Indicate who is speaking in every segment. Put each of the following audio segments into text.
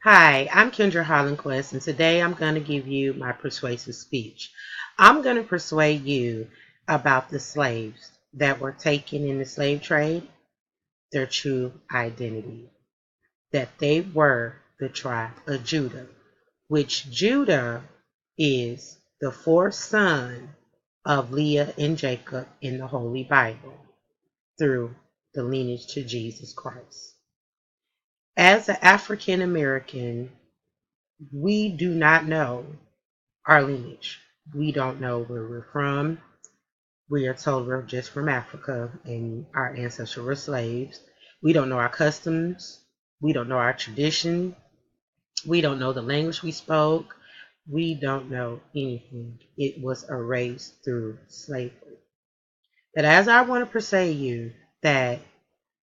Speaker 1: Hi, I'm Kendra Hollandquist, and today I'm going to give you my persuasive speech. I'm going to persuade you about the slaves that were taken in the slave trade, their true identity, that they were the tribe of Judah, which Judah is the fourth son of Leah and Jacob in the Holy Bible through the lineage to Jesus Christ. As an African American, we do not know our lineage. We don't know where we're from. We are told we're just from Africa and our ancestors were slaves. We don't know our customs. We don't know our tradition. We don't know the language we spoke. We don't know anything. It was erased through slavery. But as I want to persuade you that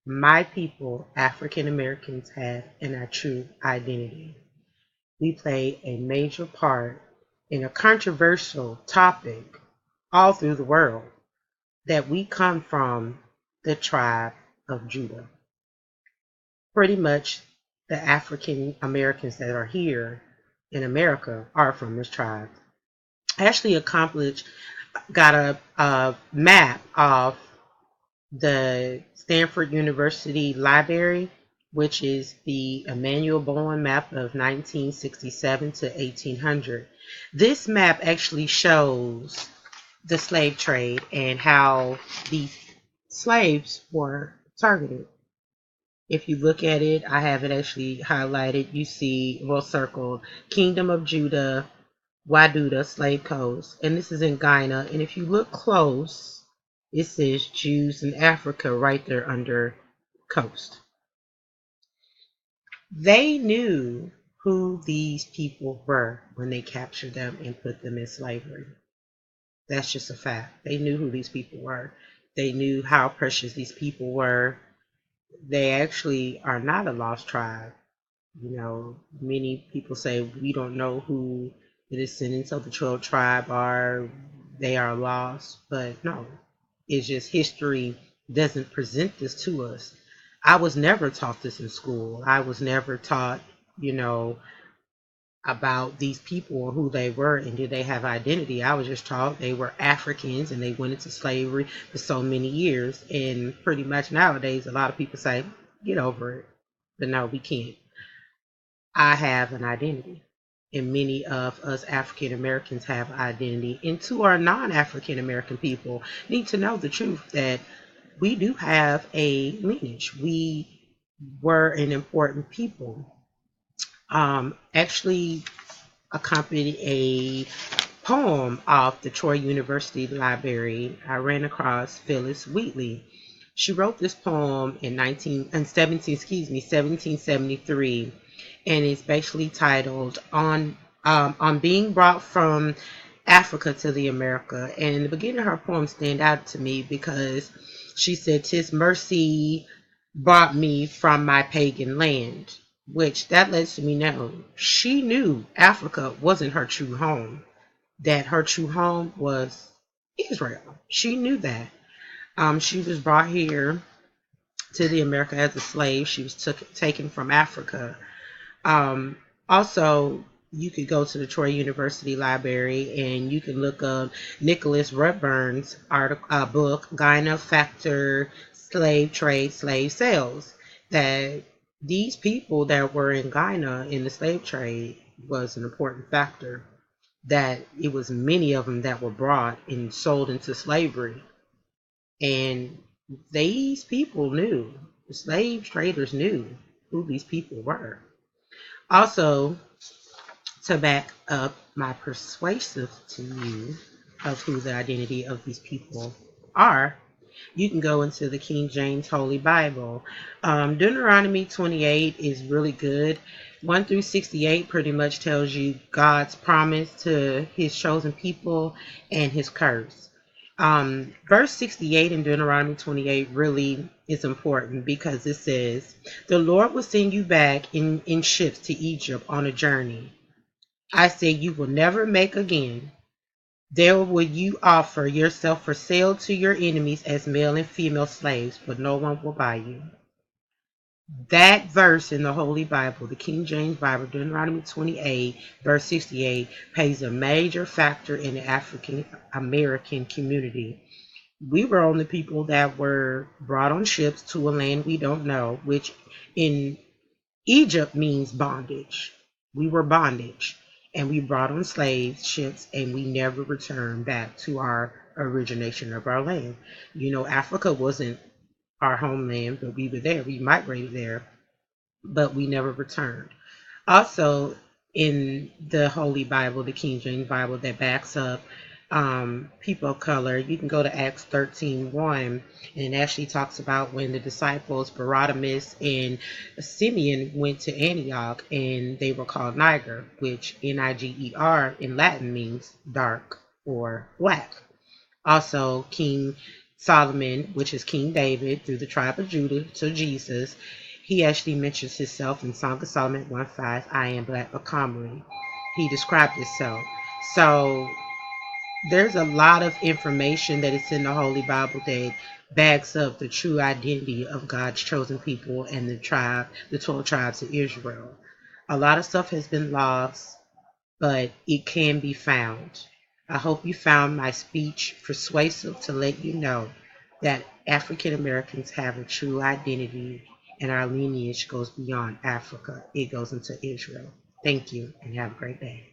Speaker 1: my people, African Americans, have in our true identity. We play a major part in a controversial topic all through the world that we come from the tribe of Judah. Pretty much the African Americans that are here in America are from this tribe. Ashley accomplished got a map of the Stanford University Library, which is the Emanuel Bowen map of 1967 to 1800. This map actually shows the slave trade and how the slaves were targeted. If you look at it, I have it actually highlighted. You see, well, circled Kingdom of Judah, Waduda slave coast, and this is in Guyana. And if you look close, it says Jews in Africa right there under coast. They knew who these people were when they captured them and put them in slavery. That's just a fact. They knew who these people were. They knew how precious these people were. They actually are not a lost tribe. Many people say we don't know who the descendants of the 12 tribe are. They are lost, but no, it's just history doesn't present this to us. I was never taught this in school. I was never taught, you know, about these people or who they were and did they have identity. I was just taught they were Africans and they went into slavery for so many years. And pretty much nowadays, a lot of people say, get over it. But no, we can't. I have an identity. And many of us African Americans have identity. And to our non African American people, need to know the truth that we do have a lineage. We were an important people. Actually, accompanied a poem of the Troy University Library. I ran across Phyllis Wheatley. She wrote this poem in 1773, and it's basically titled on being brought from Africa to the America. And in the beginning of her poem stand out to me because she said, "'Tis mercy brought me from my pagan land," which that lets me know she knew Africa wasn't her true home, that her true home was Israel. She knew that. She was brought here to the America as a slave. She was taken from Africa. Also, you could go to the Troy University Library and you can look up Nicholas Redburn's book, Guyana Factor Slave Trade, Slave Sales. That these people that were in Guyana in the slave trade was an important factor. That it was many of them that were brought and sold into slavery. And these people knew, the slave traders knew who these people were. Also, to back up my persuasive to you of who the identity of these people are, you can go into the King James Holy Bible. Deuteronomy 28 is really good. 1 through 68 pretty much tells you God's promise to his chosen people and his curse. Verse 68 in Deuteronomy 28 really is important because it says, "The Lord will send you back in ships to Egypt on a journey. I say you will never make again. There will you offer yourself for sale to your enemies as male and female slaves, but no one will buy you." That verse in the Holy Bible, the King James Bible, Deuteronomy 28, verse 68, plays a major factor in the African American community. We were only people that were brought on ships to a land we don't know, which in Egypt means bondage. We were bondage, and we brought on slave ships, and we never returned back to our origination of our land. Africa wasn't our homeland, but we were there. We migrated there, but we never returned. Also, in the Holy Bible, the King James Bible that backs up people of color, you can go to Acts 13:1, and it actually talks about when the disciples Bartimaeus and Simeon went to Antioch, and they were called Niger, which Niger in Latin means dark or black. Also, King Solomon, which is King David, through the tribe of Judah to Jesus, he actually mentions himself in Song of Solomon 1:5, I am Black Akamari. He described himself. So there's a lot of information that is in the Holy Bible that backs up the true identity of God's chosen people and the 12 tribes of Israel. A lot of stuff has been lost, but it can be found. I hope you found my speech persuasive to let you know that African Americans have a true identity and our lineage goes beyond Africa. It goes into Israel. Thank you and have a great day.